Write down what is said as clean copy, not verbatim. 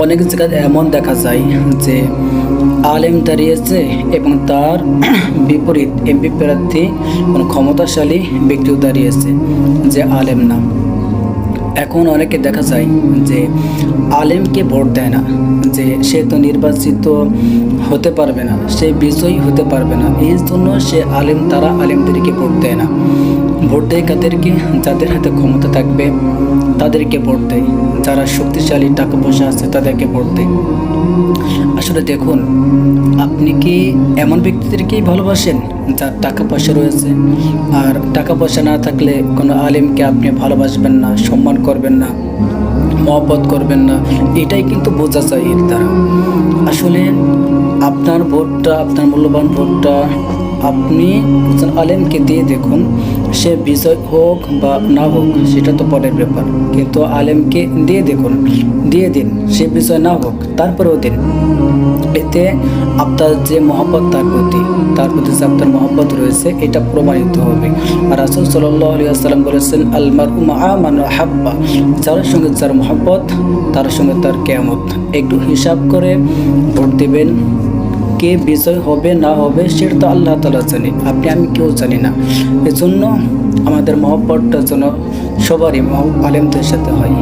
অনেক জায়গায় এমন দেখা যায় যে আলেম দাঁড়িয়েছে এবং তার বিপরীত এমপি প্রার্থী কোনো ক্ষমতাশালী ব্যক্তিও দাঁড়িয়েছে যে আলেম না। এখন অনেকে দেখা যায় যে আলেমকে ভোট দেয় না, যে সে তো নির্বাচিত হতে পারবে না, সে বিজয়ী হতে পারবে না, এই জন্য সে তারা আলেমদেরকে ভোট দেয় না। ভোট দেয় কাদেরকে? যাদের হাতে ক্ষমতা থাকবে তাদেরকে ভোট দেয়, যারা শক্তিশালী টাকা পয়সা আছে তাদেরকে ভোট দেয়। আসলে দেখুন, আপনি কি এমন ব্যক্তিদেরকেই ভালোবাসেন যার টাকা পয়সা রয়েছে? আর টাকা পয়সা না থাকলে কোনো আলেমকে আপনি ভালোবাসবেন না, সম্মান করবেন না, মহব্বত করবেন না, এটাই কিন্তু বোঝা যায় এর দ্বারা। আসলে আপনার ভোটটা, আপনার মূল্যবান ভোটটা আপনি একজন আলেমকে দিয়ে দেখুন, সে বিজয় হোক বা না হোক সেটা তো পরের ব্যাপার, কিন্তু আলেমকে দিয়ে দেখুন, দিয়ে দিন, সে বিজয় না হোক তারপরেও দিন। এতে আপনার যে মহব্বত তার প্রতি যে আপনার মহব্বত রয়েছে এটা প্রমাণিত হবে। আর রাসূল সাল্লাল্লাহু আলাইহি ওয়াসাল্লাম বলেছেন, আল মারউ মাআ মান আহাব্বা, যার সঙ্গে যার মহব্বত তার সঙ্গে তার কিয়ামত। একটু হিসাব করে ভোট দিবেন। কে বিজয় হবে না হবে সেটা তো আল্লাহ তাআলা জানে, আপনি আমি কেউ জানি না। এজন্য আমাদের মহব্বতটা যেন সবারই আলেমদের সাথে হয়।